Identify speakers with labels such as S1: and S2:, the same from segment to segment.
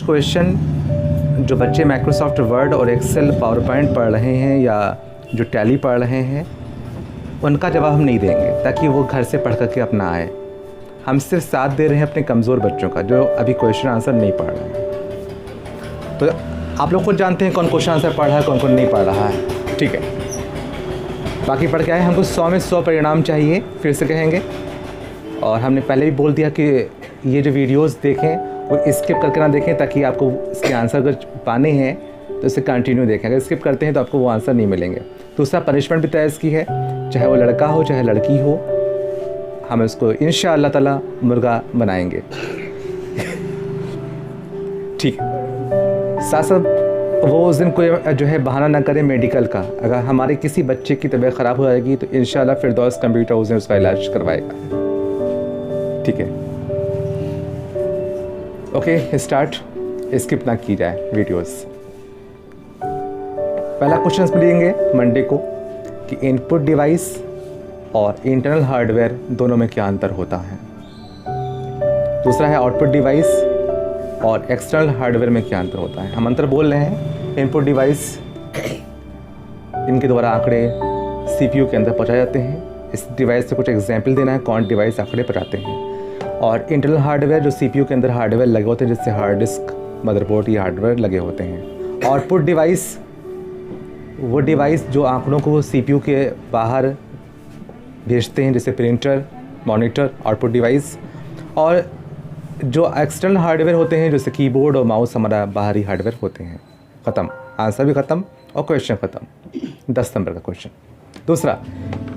S1: Question जो बच्चे Microsoft word और एक्सेल पावर पॉइंट पढ़ रहे हैं या जो टैली पढ़ रहे हैं उनका जवाब हम नहीं देंगे ताकि वो घर से पढ़ करके अपना आए। हम सिर्फ साथ दे रहे हैं अपने कमज़ोर बच्चों का जो अभी क्वेश्चन आंसर नहीं पढ़ रहे हैं। तो आप लोग खुद जानते हैं कौन क्वेश्चन आंसर पढ़ रहा है, कौन कौन नहीं पढ़ रहा है, ठीक है। बाकी पढ़ के आए, हमको 100 में 100 परिणाम चाहिए, फिर से कहेंगे। और हमने पहले भी बोल दिया कि ये जो वीडियोस देखें वो स्किप करके ना देखें ताकि आपको इसके आंसर अगर पाने हैं तो इसे कंटिन्यू देखें। अगर स्किप करते हैं तो आपको वो आंसर नहीं मिलेंगे। दूसरा पनिशमेंट भी तय की है, चाहे वो लड़का हो चाहे लड़की हो, हम इसको इंशाअल्लाह ताला मुर्गा बनाएंगे, ठीक। साथ साथ वो उस दिन कोई जो है बहाना ना करें मेडिकल का। अगर हमारे किसी बच्चे की तबीयत ख़राब हो जाएगी तो इंशाअल्लाह फिरदौस कंप्यूटर उस दिन उसका इलाज करवाएगा, ठीक है। ओके स्टार्ट, स्किप ना की जाए वीडियोस। पहला क्वेश्चन लेंगे मंडे को कि इनपुट डिवाइस और इंटरनल हार्डवेयर दोनों में क्या अंतर होता है। दूसरा है आउटपुट डिवाइस और एक्सटर्नल हार्डवेयर में क्या अंतर होता है। हम अंतर बोल रहे हैं, इनपुट डिवाइस इनके द्वारा आंकड़े सीपीयू के अंदर पहुंचाए जाते हैं। इस डिवाइस से कुछ एग्जाम्पल देना है, कौन डिवाइस आंकड़े पहुंचाते हैं। और इंटरनल हार्डवेयर जो सीपीयू के अंदर हार्डवेयर लगे होते हैं, जिससे हार्ड डिस्क, मदरबोर्ड, ये हार्डवेयर लगे होते हैं। आउटपुट डिवाइस वो डिवाइस जो आंकड़ों को सीपीयू के बाहर भेजते हैं, जैसे प्रिंटर, मॉनिटर, आउटपुट डिवाइस। और जो एक्सटर्नल हार्डवेयर होते हैं जैसे कीबोर्ड और माउस हमारा बाहरी हार्डवेयर होते हैं। ख़त्म, आंसर भी ख़त्म और क्वेश्चन ख़त्म। 10 नंबर का क्वेश्चन। दूसरा,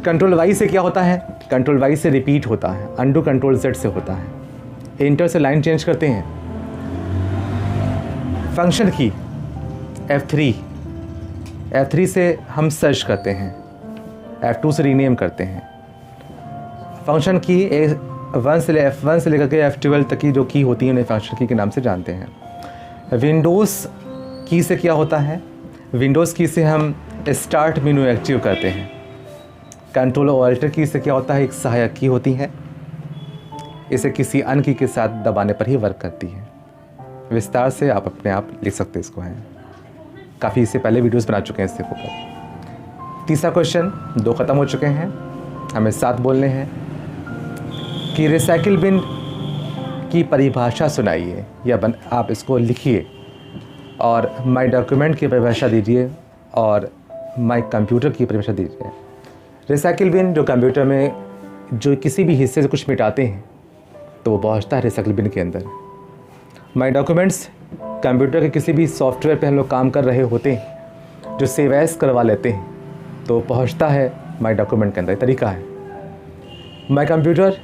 S1: कंट्रोल वाई से क्या होता है। कंट्रोल वाई से रिपीट होता है, अंडू कंट्रोल जेड से होता है। इंटर से लाइन चेंज करते हैं। फंक्शन की F3 से हम सर्च करते हैं, F2 से रीनेम करते हैं। फंक्शन की F1 से लेकर के F12 तक की जो की होती है उन्हें फंक्शन की के नाम से जानते हैं। विंडोज़ की से क्या होता है। विंडोज़ की से हम स्टार्ट मेनू एक्टिव करते हैं। कंट्रोल और अल्टर की से क्या होता है, एक सहायक की होती है, इसे किसी अन्य की के साथ दबाने पर ही वर्क करती है। विस्तार से आप अपने आप लिख सकते इसको हैं, काफ़ी इससे पहले वीडियोस बना चुके हैं इससे ऊपर। तीसरा क्वेश्चन, 2 ख़त्म हो चुके हैं, हमें 7 बोलने हैं कि रिसाइकिल बिन की परिभाषा सुनाइए या आप इसको लिखिए और माई डॉक्यूमेंट की परिभाषा दीजिए और माई कंप्यूटर की परिभाषा दीजिए। रिसाइकिल बिन जो कंप्यूटर में जो किसी भी हिस्से से कुछ मिटाते हैं तो वो पहुंचता है रिसाइकिल बिन के अंदर। माई डॉक्यूमेंट्स कंप्यूटर के किसी भी सॉफ्टवेयर पे हम लोग काम कर रहे होते हैं जो सेव एज करवा लेते हैं तो पहुंचता है माई डॉक्यूमेंट के अंदर। तरीका है माई कंप्यूटर,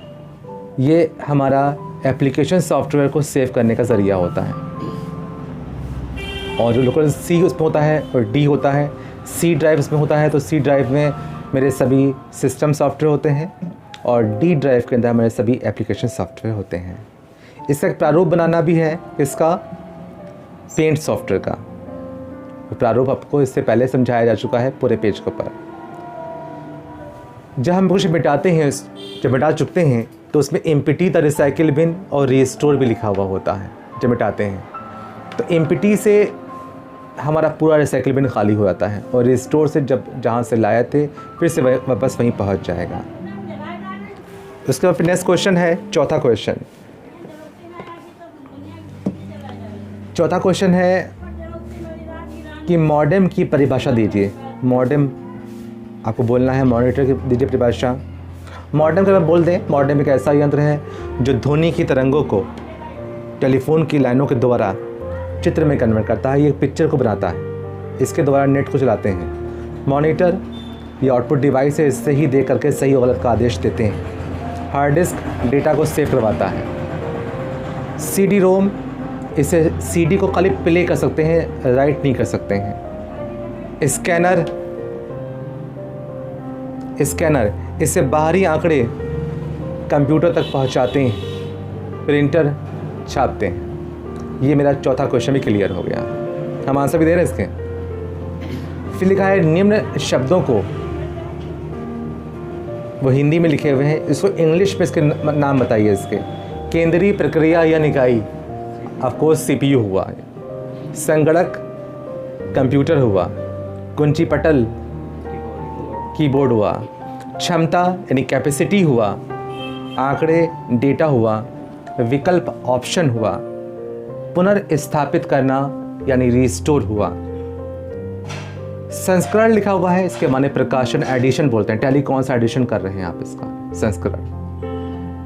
S1: ये हमारा एप्लीकेशन सॉफ्टवेयर को सेव करने का ज़रिया होता है। और जो लोकल सी उसमें होता है और डी होता है, सी ड्राइव उसमें होता है तो सी ड्राइव में मेरे सभी सिस्टम सॉफ्टवेयर होते हैं और डी ड्राइव के अंदर मेरे सभी एप्लीकेशन सॉफ्टवेयर होते हैं। इसका एक प्रारूप बनाना भी है, इसका पेंट सॉफ्टवेयर का प्रारूप आपको इससे पहले समझाया जा चुका है पूरे पेज के ऊपर। जब हम कुछ मिटाते हैं, जब मिटा चुकते हैं तो उसमें एम्प्टी द रिसाइकिल बिन और रिस्टोर भी लिखा हुआ होता है जब मिटाते हैं। तो एम्प्टी से हमारा पूरा रिसाइकिल बिन खाली हो जाता है और रिस्टोर से जब जहाँ से लाए थे फिर से वापस वहीं पहुँच जाएगा। उसके बाद फिर नेक्स्ट क्वेश्चन है, चौथा क्वेश्चन है कि मॉडेम की परिभाषा दीजिए। मॉडेम आपको बोलना है, मॉनिटर की दीजिए परिभाषा। मॉडेम का बोल दें, मॉडेम एक ऐसा यंत्र है जो ध्वनि की तरंगों को टेलीफोन की लाइनों के द्वारा चित्र में कन्वर्ट करता है, ये पिक्चर को बनाता है, इसके द्वारा नेट को चलाते हैं। मॉनिटर ये आउटपुट डिवाइस है, इससे ही देख करके सही और गलत का आदेश देते हैं। हार्ड डिस्क डेटा को सेव करवाता है। CD रोम, इसे CD को खाली प्ले कर सकते हैं, राइट नहीं कर सकते हैं। स्कैनर इससे बाहरी आंकड़े कंप्यूटर तक पहुंचाते हैं। प्रिंटर छापते हैं। ये मेरा चौथा क्वेश्चन भी क्लियर हो गया, हम आंसर भी दे रहे हैं इसके। फिर लिखा है निम्न शब्दों को, वो हिंदी में लिखे हुए हैं, इसको इंग्लिश में इसके नाम बताइए। इसके केंद्रीय प्रक्रिया या निकाय, ऑफकोर्स CPU हुआ, संगणक कंप्यूटर हुआ, कुंची पटल कीबोर्ड हुआ, क्षमता यानी कैपेसिटी हुआ, आंकड़े डेटा हुआ, विकल्प ऑप्शन हुआ, पुनर्स्थापित करना यानी रिस्टोर हुआ। संस्करण लिखा हुआ है, इसके माने प्रकाशन, एडिशन बोलते हैं, टैली कौन सा एडिशन कर रहे हैं आप इसका, संस्करण।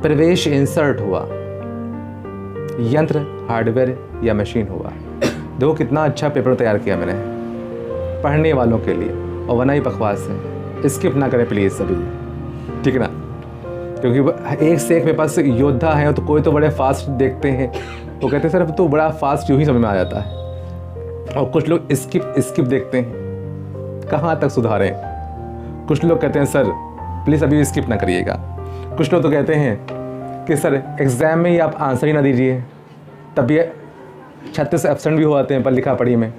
S1: प्रवेश इंसर्ट हुआ, यंत्र हार्डवेयर या मशीन हुआ। देखो कितना अच्छा पेपर तैयार किया मैंने पढ़ने वालों के लिए, और वरना ही बकवास है, स्किप ना करें प्लीज़ सभी, ठीक है ना, क्योंकि एक से एक मेरे पास योद्धा है, तो कोई तो बड़े फास्ट देखते हैं, वो कहते हैं सर तो बड़ा फास्ट यूँ ही समझ में आ जाता है, और कुछ लोग स्किप देखते हैं, कहाँ तक सुधारें। कुछ लोग कहते हैं सर प्लीज़ अभी स्किप ना करिएगा, कुछ लोग तो कहते हैं कि सर एग्ज़ाम में ही आप आंसर ही ना दीजिए, तब ये 36 एब्सेंट भी हो जाते हैं पर लिखा पढ़ी में,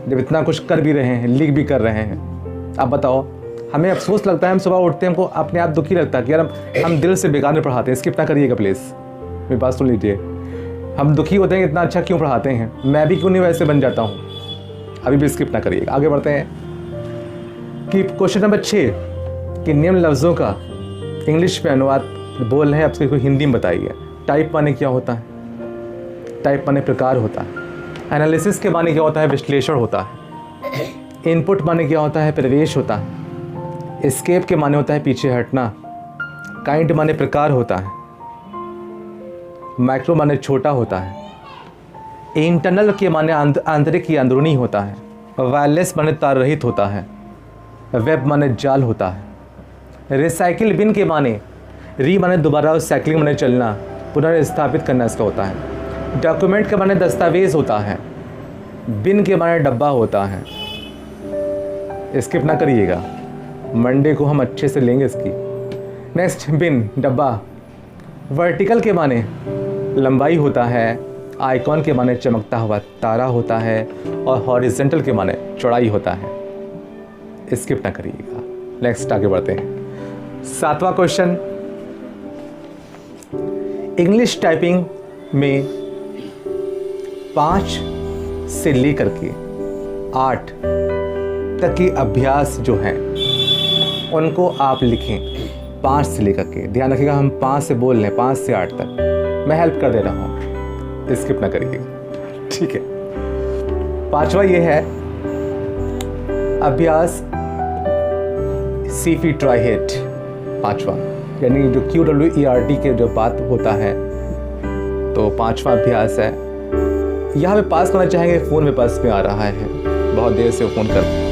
S1: जब इतना कुछ कर भी रहे हैं, लिख भी कर रहे हैं। आप बताओ, हमें अफसोस लगता है, हम सुबह उठते हैं हमको अपने आप दुखी लगता है कि यार हम दिल से बेकार में पढ़ाते हैं। स्किप ना करिएगा प्लीज़, मेरी बात सुन लीजिए। हम दुखी होते हैं इतना अच्छा क्यों पढ़ाते हैं, मैं भी क्यों नहीं वैसे बन जाता हूँ। अभी भी स्किप ना करिएगा, आगे बढ़ते हैं कि क्वेश्चन नंबर 6 कि निम्न लफ्ज़ों का इंग्लिश में अनुवाद बोल रहे हैं, आपसे कोई हिंदी में बताइए। टाइप माने क्या होता है, टाइप माने प्रकार होता है, एनालिसिस के माने क्या होता है, विश्लेषण होता है, इनपुट माने क्या होता है, प्रवेश होता है, एस्केप के माने होता है पीछे हटना, काइंड माने प्रकार होता है, माइक्रो माने छोटा होता है, इंटरनल के माने आंतरिक या अंदरूनी होता है, वायरलेस माने तार रहित होता है, वेब माने जाल होता है, रिसाइकिल बिन के माने री माने दोबारा और साइकिलिंग माने चलना, पुनर्स्थापित करना इसका होता है, डॉक्यूमेंट के माने दस्तावेज होता है, बिन के माने डब्बा होता है। स्किप ना करिएगा, मंडे को हम अच्छे से लेंगे इसकी। नेक्स्ट, बिन डब्बा, वर्टिकल के माने लंबाई होता है, आइकॉन के माने चमकता हुआ तारा होता है, और हॉरिजॉन्टल के माने चौड़ाई होता है। स्किप ना करिएगा, नेक्स्ट आगे बढ़ते हैं। 7वां क्वेश्चन, इंग्लिश टाइपिंग में 5 से लेकर के 8 तक के अभ्यास जो हैं उनको आप लिखें, 5 से लेकर के। ध्यान रखिएगा, हम 5 से बोल रहे हैं, 5 से 8 तक मैं हेल्प कर दे रहा हूँ, स्किप ना करिएगा, ठीक है। 5वां ये है अभ्यास सीफी ट्राई हिट, 5वां यानी जो QWERT के जो बात होता है, तो 5वां अभ्यास है। यहाँ पे पास करना चाहेंगे, फ़ोन में पास में आ रहा है, बहुत देर से फ़ोन कर।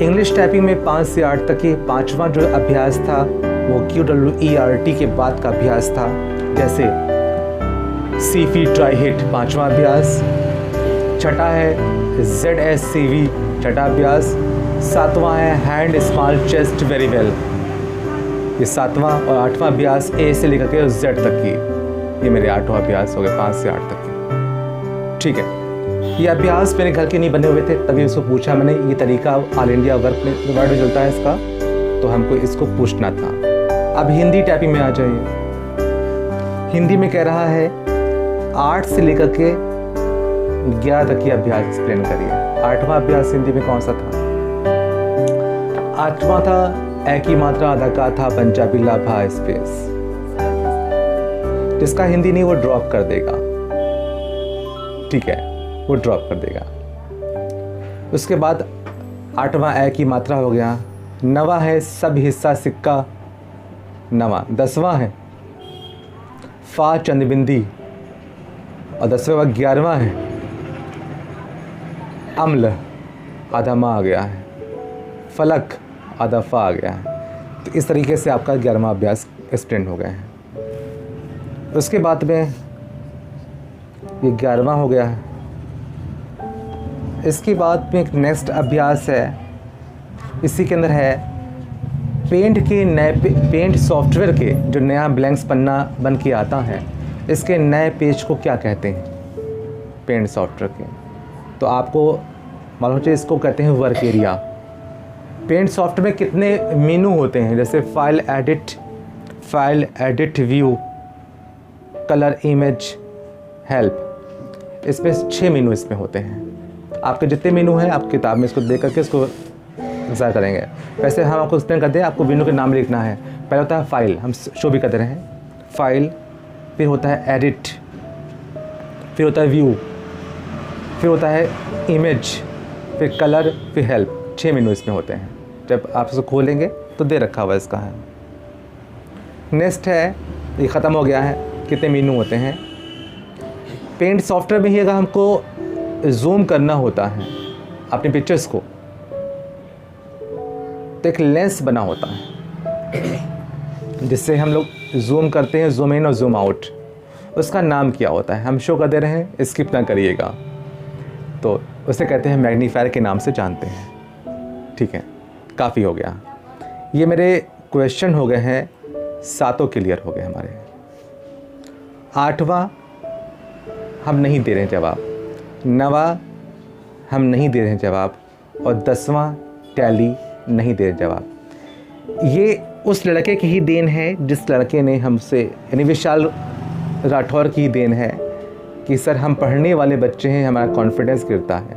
S1: इंग्लिश टाइपिंग में 5 से 8 तक की 5वां जो अभ्यास था वो QWERT के बाद का अभ्यास था। जैसे सीफी ट्राई हिट 5वां अभ्यास, छठा है ZSCV 6ठा अभ्यास, 7वां है hand small chest very well, ये 7वां और 8वां अभ्यास A से लेकर के Z तक की, ये मेरे 8वां अभ्यास हो गए 5 से 8 तक की, ठीक है। ये अभ्यास मेरे घर के नहीं बने हुए थे, तभी उसको पूछा मैंने, ये तरीका ऑल इंडिया वर्ड में चलता है इसका, तो हमको इसको पूछना था। अब हिंदी टाइपिंग में आ जाइए। हिंदी में कह रहा है 8 से लेकर के 11 तक की अभ्यास एक्सप्लेन करिए। 8वां अभ्यास हिंदी में कौन सा था? 8वां था ए की मात्रा आधा का था पंजाबी लाभा स्पेस, जिसका हिंदी नहीं वो ड्रॉप कर देगा, ठीक है, वो ड्रॉप कर देगा। उसके बाद 8वां ए की मात्रा हो गया। 9वां है सब हिस्सा सिक्का, 9वां। 10वां है फा चंदबिंदी, और 10वां 11वां है अम्ल, आधा माँ आ गया है, फलक आधा फा आ गया है। तो इस तरीके से आपका 11वां अभ्यास एक्सप्लेन हो गया है। उसके बाद में ये 11वां हो गया है। इसके बाद में एक नेक्स्ट अभ्यास है, इसी के अंदर है पेंट के नए पेंट सॉफ्टवेयर के जो नया ब्लैंक्स पन्ना बन के आता है, इसके नए पेज को क्या कहते हैं? पेंट सॉफ्टवेयर के। तो आपको मालूम चाहिए, इसको कहते हैं वर्क एरिया। पेंट सॉफ्टवेयर में कितने मेनू होते हैं? जैसे file edit, file, edit, view, colour, image, help. इसमें 6 मेनू इसमें होते हैं। आपके जितने मेनू हैं आप किताब में इसको देख करके इसको एग्जाम करेंगे। वैसे हम आपको एक्सप्लेन करते हैं, आपको मेनू के नाम लिखना है। पहले होता है फाइल, हम शो भी करते रहे हैं, फाइल, फिर होता है एडिट, फिर होता है व्यू, फिर होता है इमेज, फिर कलर, फिर हेल्प। 6 मेनू इसमें होते हैं। जब आप इसको खोलेंगे तो दे रखा हुआ इसका है। नेक्स्ट है, ये ख़त्म हो गया है, कितने मेनू होते हैं। पेंट सॉफ्टवेयर में ही अगर हमको जूम करना होता है अपनी पिक्चर्स को, तो एक लेंस बना होता है जिससे हम लोग जूम करते हैं, जूम इन और जूम आउट। उसका नाम क्या होता है, हम शो कर दे रहे हैं, स्किप ना करिएगा। तो उसे कहते हैं मैग्नीफायर के नाम से जानते हैं। ठीक है, काफ़ी हो गया। ये मेरे क्वेश्चन हो गए हैं, 7 क्लियर हो गए हमारे। 8वां हम नहीं दे रहे हैं जवाब, 9वां हम नहीं दे रहे हैं जवाब, और 10वां टैली नहीं दे रहे जवाब। ये उस लड़के की ही देन है जिस लड़के ने हमसे, यानी विशाल राठौर की देन है कि सर हम पढ़ने वाले बच्चे हैं, हमारा कॉन्फिडेंस गिरता है।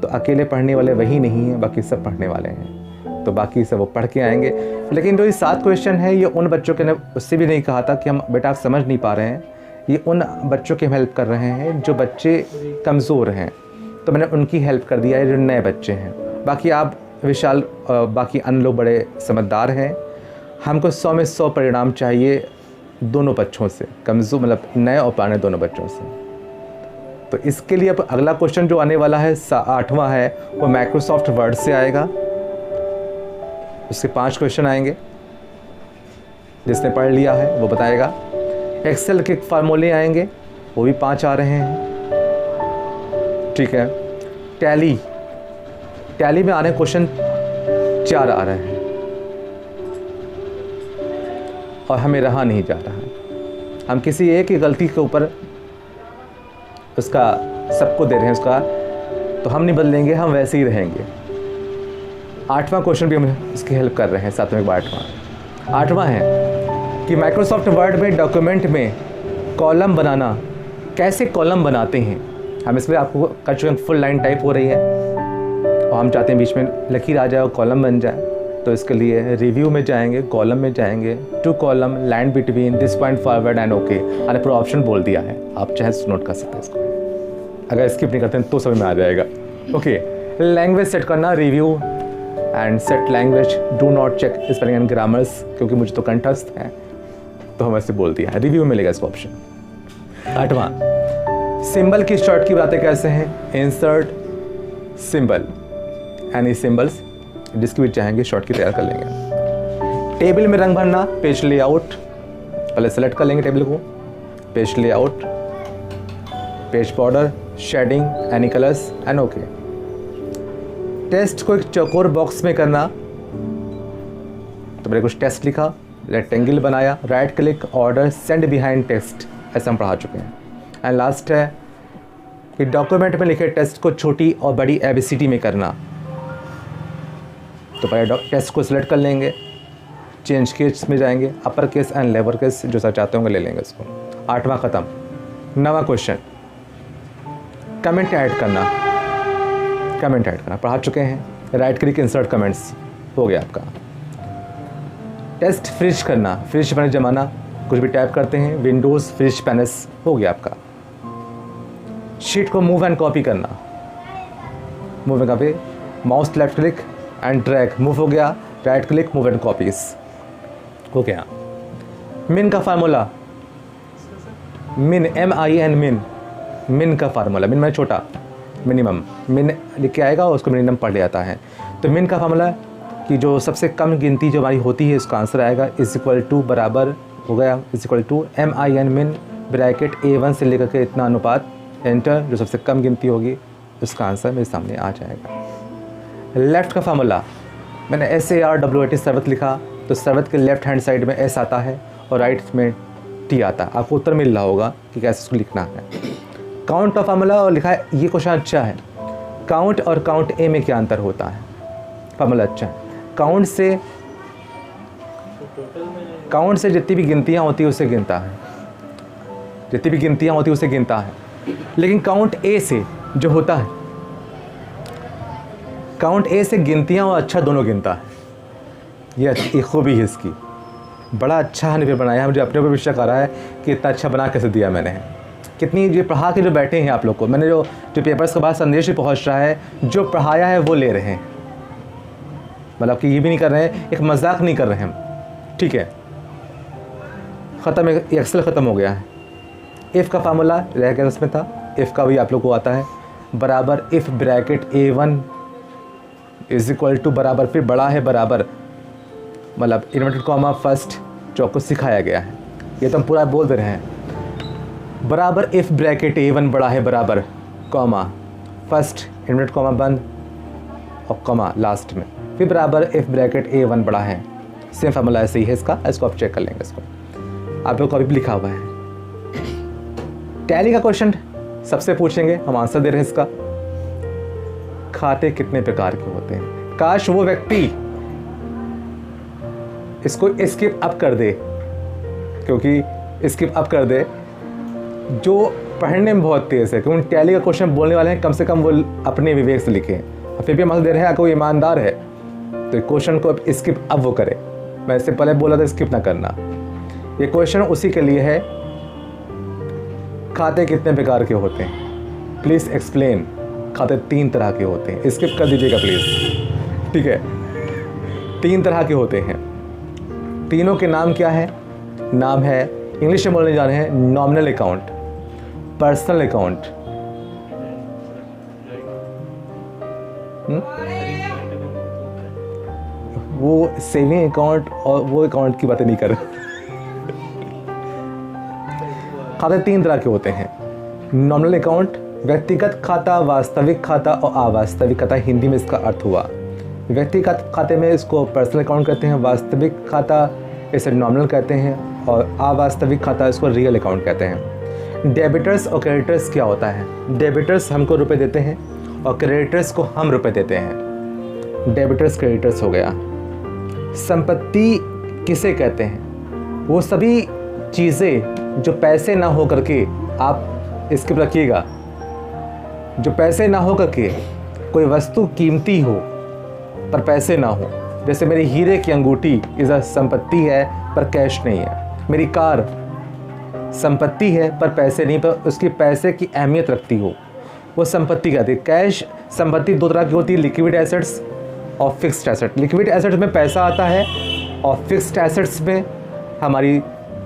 S1: तो अकेले पढ़ने वाले वही नहीं हैं, बाकी सब पढ़ने वाले हैं। तो बाकी सब वो पढ़ के आएंगे। लेकिन जो ये 7 क्वेश्चन है, ये उन बच्चों के ने उससे भी नहीं कहा था कि हम बेटा आप समझ नहीं पा रहे हैं, ये उन बच्चों की हेल्प कर रहे हैं जो बच्चे कमज़ोर हैं। तो मैंने उनकी हेल्प कर दिया है जो नए बच्चे हैं। बाकी आप विशाल, बाकी अन्य लोग बड़े समझदार हैं। हमको 100 में 100 परिणाम चाहिए दोनों बच्चों से, कमज़ोर मतलब नए और पुराने दोनों बच्चों से। तो इसके लिए अब अगला क्वेश्चन जो आने वाला है 8वां है, वो माइक्रोसॉफ्ट वर्ड से आएगा। उसके 5 क्वेश्चन आएंगे, जिसने पढ़ लिया है वो बताएगा। एक्सेल के फार्मूले आएंगे, वो भी 5 आ रहे हैं। ठीक है, टैली में आ रहे क्वेश्चन 4 आ रहे हैं, और हमें रहा नहीं जा रहा है। हम किसी एक ही गलती के ऊपर उसका सबको दे रहे हैं उसका, तो हम नहीं बदलेंगे, हम वैसे ही रहेंगे। 8वां क्वेश्चन भी हम इसकी हेल्प कर रहे हैं, 7वें का 8वां है कि माइक्रोसॉफ्ट वर्ड में डॉक्यूमेंट में कॉलम बनाना, कैसे कॉलम बनाते हैं। हम इसमें आपको कर चुके हैं, फुल लाइन टाइप हो रही है और हम चाहते हैं बीच में लकीर आ जाए और कॉलम बन जाए। तो इसके लिए रिव्यू में जाएंगे, कॉलम में जाएंगे, two column, line between, this point forward and okay. मैंने पूरा ऑप्शन बोल दिया है, आप चाहे नोट कर सकते हैं इसको। अगर स्किप नहीं करते हैं तो समझ में आ जाएगा। ओके, लैंग्वेज सेट करना, review and set language, do not check spelling and grammars, क्योंकि मुझे तो कंठस्थ है तो हम ऐसे बोल दिया है। रिव्यू मिलेगा इसका ऑप्शन। 8वां, सिंबल की शॉर्ट की बातें कैसे हैं। इंसर्ट सिंबल, एनी सिंबल्स जिसकी भी चाहेंगे शॉर्ट की तैयार कर लेंगे। टेबल में रंग भरना, पेज लेआउट, पहले सेलेक्ट कर लेंगे टेबल को, page layout, page border, shading, any colours and okay. Test को एक चौकोर बॉक्स में करना, तो मैंने कुछ टेस्ट लिखा, रेक्टेंगल बनाया, right click, order, send behind text, ऐसा हम पढ़ा चुके हैं। एंड लास्ट है कि डॉक्यूमेंट में लिखे टेक्स्ट को छोटी और बड़ी ABCD में करना। तो पहले टेक्स्ट को सिलेक्ट कर लेंगे, चेंज केस में जाएंगे, upper case and lower case जो सा चाहते होंगे ले लेंगे इसको। 8वां ख़त्म। 9वां क्वेश्चन, कमेंट ऐड करना, कमेंट ऐड करना पढ़ा चुके हैं। राइट क्लिक, इंसर्ट कमेंट्स, हो गया आपका। टेक्स्ट फ्रिज करना, फ्रिज पैनल जमाना, कुछ भी टाइप करते हैं, विंडोज़ फ्रिज पैनल्स, हो गया आपका। शीट को मूव एंड कॉपी करना, move and copy, mouse left click and drag, move हो गया, right click, move and copies, हो गया। मिन का फार्मूला, मिन, MIN, मिन का फार्मूला, मिन में छोटा, मिनिमम, मिन लिख के आएगा और उसको मिनिमम पढ़ लिया जाता है। तो मिन का फार्मूला कि जो सबसे कम गिनती जो हमारी होती है उसका आंसर आएगा इज इक्वल टू, बराबर हो गया, इज इक्वल टू MIN, मिन, ब्रैकेट A1 से लेकर के इतना अनुपात, एंटर, जो सबसे कम गिनती होगी उसका आंसर मेरे सामने आ जाएगा। लेफ़्ट का फार्मूला, मैंने SARWAT सर्वत लिखा, तो सर्वत के लेफ्ट हैंड साइड में S आता है और राइट में T आता है। आपको उत्तर मिल रहा होगा कि कैसे उसको लिखना है। काउंट का फार्मूला और लिखा है, ये क्वेश्चन अच्छा है, काउंट और काउंट ए में क्या अंतर होता है। फार्मूला अच्छा है, काउंट से काउंट से जितनी भी गिनतियाँ होती है उसे गिनता है, जितनी भी गिनतियाँ होती है उसे गिनता है। लेकिन काउंट ए से जो होता है, काउंट ए से गिनतियाँ और अच्छा दोनों गिनता है। ये एक खूबी है इसकी। बड़ा अच्छा हनीफे बनाया है, मुझे अपने ऊपर भी शक आ रहा है कि इतना अच्छा बना कैसे दिया मैंने। कितनी ये पढ़ा के जो बैठे हैं आप लोग को, मैंने जो पेपर्स के बाद संदेश भी पहुँच रहा है, जो पढ़ाया है वो ले रहे हैं। मतलब कि ये भी नहीं कर रहे हैं, एक मजाक नहीं कर रहे हैं हम, ठीक है। ख़त्म, एक्सेल ख़त्म हो गया है। इफ़ का फार्मूला रह गया उसमें था, इफ़ का भी आप लोग को आता है, बराबर if bracket A1 is equal to बराबर, फिर बड़ा है बराबर, मतलब इन्वर्टेड कॉमा फर्स्ट, जो आपको सिखाया गया है। ये तो हम पूरा बोल दे रहे हैं। बराबर इफ़ ब्रैकेट A1 बड़ा है बराबर, कॉमा फर्स्ट इन्वर्टेड कॉमा बंद और कॉमा लास्ट में, फिर बराबर इफ़ ब्रैकेट A1 बड़ा है। सेम फार्मूला ऐसे ही है इसका, इसको आप चेक कर लेंगे। इसको आप लोग को अभी भी लिखा हुआ है। टैली का क्वेश्चन सबसे पूछेंगे, हम आंसर दे रहे हैं इसका। खाते कितने प्रकार के होते हैं? काश वो व्यक्ति इसको स्किप अप कर दे, क्योंकि स्किप अप कर दे जो पढ़ने में बहुत तेज़ है, क्योंकि टैली का क्वेश्चन बोलने वाले हैं, कम से कम वो अपने विवेक से लिखें। फिर भी हम दे रहे हैं, अगर कोई ईमानदार है तो क्वेश्चन को स्किप अब वो करे। मैं इससे पहले बोला था स्किप ना करना। ये क्वेश्चन उसी के लिए है, खाते कितने प्रकार के होते हैं, प्लीज़ एक्सप्लेन। खाते 3 तरह के होते हैं, स्किप कर दीजिएगा प्लीज़, ठीक है। 3 तरह के होते हैं, तीनों के नाम क्या है? नाम है, इंग्लिश में बोलने जा रहे हैं, नॉमिनल अकाउंट, पर्सनल अकाउंट, वो सेविंग अकाउंट और वो अकाउंट की बातें नहीं कर रहे। खाते 3 तरह के होते हैं, नॉमिनल अकाउंट, व्यक्तिगत खाता, वास्तविक खाता और अवास्तविक खाता। हिंदी में इसका अर्थ हुआ, व्यक्तिगत खाते में इसको पर्सनल अकाउंट कहते हैं, वास्तविक खाता इसे नॉमिनल कहते हैं और अवास्तविक खाता इसको रियल अकाउंट कहते हैं। डेबिटर्स और क्रेडिटर्स क्या होता है? डेबिटर्स हमको रुपए देते हैं और क्रेडिटर्स को हम रुपए देते हैं। डेबिटर्स क्रेडिटर्स हो गया। संपत्ति किसे कहते हैं? वो सभी चीज़ें जो पैसे ना हो करके, आप इसके रखिएगा, जो पैसे ना हो करके कोई वस्तु कीमती हो पर पैसे ना हो। जैसे मेरी हीरे की अंगूठी इस संपत्ति है पर कैश नहीं है। मेरी कार संपत्ति है पर पैसे नहीं, पर उसकी पैसे की अहमियत रखती हो, वो संपत्ति कहती है। कैश संपत्ति 2 तरह की होती है, लिक्विड एसेट्स और फिक्स्ड एसेट। लिक्विड एसेट्स में पैसा आता है और फिक्स्ड एसेट्स में हमारी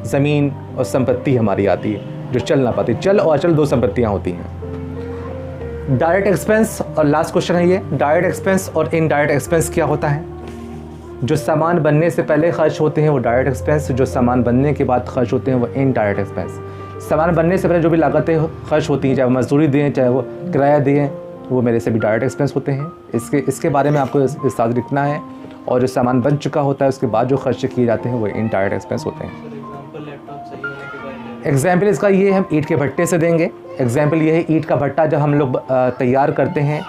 S1: ज़मीन और संपत्ति हमारी आती है जो चल ना पाती। चल और अचल 2 संपत्तियाँ होती हैं। डायरेक्ट एक्सपेंस और लास्ट क्वेश्चन है ये, डायरेक्ट एक्सपेंस और इनडायरेक्ट एक्सपेंस क्या होता है? जो सामान बनने से पहले खर्च होते हैं वो डायरेक्ट एक्सपेंस, जो सामान बनने के बाद खर्च होते हैं वो इनडायरेक्ट एक्सपेंस। सामान बनने से पहले जो भी लागतें खर्च होती हैं, चाहे वो मजदूरी दें चाहे वो किराया दें, वो मेरे से भी डायरेक्ट एक्सपेंस होते हैं। इसके बारे में आपको विस्तार लिखना है। और जो सामान बन चुका होता है उसके बाद जो खर्च किए जाते हैं वो इनडायरेक्ट एक्सपेंस होते हैं। एग्जाम्पल इसका ये हम ईंट के भट्टे से देंगे। एग्जाम्पल ये है, ईंट का भट्टा जब हम लोग तैयार करते हैं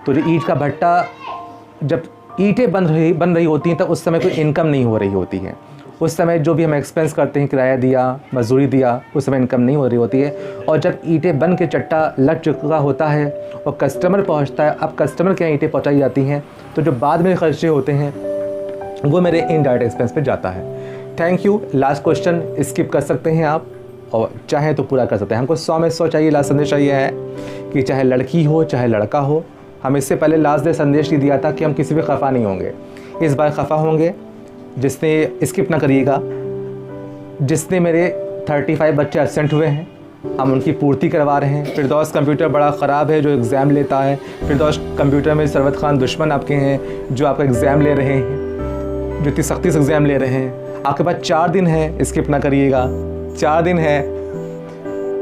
S1: तो जो ईंट का भट्टा, जब ईंटें बन रही होती हैं तब उस समय कोई इनकम नहीं हो रही होती है। उस समय जो भी हम एक्सपेंस करते हैं, किराया दिया, मजदूरी दिया, उस समय इनकम नहीं हो रही होती है। और जब ईंटें बन के चट्टा लग चुका होता है और कस्टमर पहुंचता है, अब कस्टमर के यहाँ ईंटें पहुंचाई जाती हैं, तो जो बाद में खर्चे होते हैं वो मेरे इनडायरेक्ट एक्सपेंस पे जाता है। Thank you. Last question skip कर सकते हैं आप और चाहे तो पूरा कर सकते हैं। हमको 100 में 100 चाहिए। लास्ट संदेश ये है कि चाहे लड़की हो चाहे लड़का हो, हम इससे पहले लास्ट डे संदेश ही दिया था कि हम किसी भी खफा नहीं होंगे। इस बार खफा होंगे जिसने, स्किप ना करिएगा, जिसने मेरे 35 बच्चे एब्सेंट हुए हैं, हम उनकी पूर्ति करवा रहे हैं। फिरदौस कंप्यूटर बड़ा ख़राब है जो एग्ज़ाम लेता है। फिरदौस कंप्यूटर में सरवत खान दुश्मन आपके हैं जो आपका एग्ज़ाम ले रहे हैं, जो इतनी सख्ती से एग्ज़ाम ले रहे हैं। आपके पास 4 दिन है, स्किप ना करिएगा। 4 दिन है,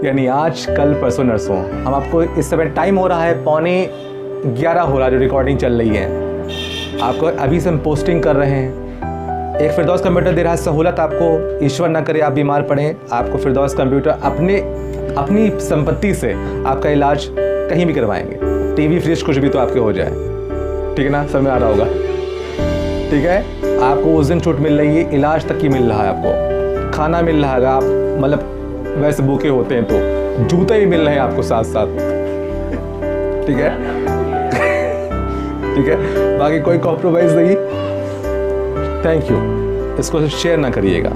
S1: यानी आज कल परसों नरसों। हम आपको इस समय टाइम हो रहा है 11:15 हो रहा है जो रिकॉर्डिंग चल रही है। आपको अभी से हम पोस्टिंग कर रहे हैं। एक फिरदौस कंप्यूटर दे रहा है सहूलत आपको, ईश्वर ना करे आप बीमार पड़ें, आपको फिरदौस कंप्यूटर अपनी संपत्ति से आपका इलाज कहीं भी करवाएंगे। टीवी फ्रिज कुछ भी तो आपके हो जाए, ठीक है ना? समझ में आ रहा होगा, ठीक है। आपको उस दिन छूट मिल रही है, इलाज तक की मिल रहा है, आपको खाना मिल रहा है, आप मतलब वैसे भूखे होते हैं तो जूते भी मिल रहे हैं आपको साथ साथ, ठीक है ठीक है, बाकी कोई कॉम्प्रोमाइज़ नहीं। थैंक यू, इसको शेयर ना करिएगा।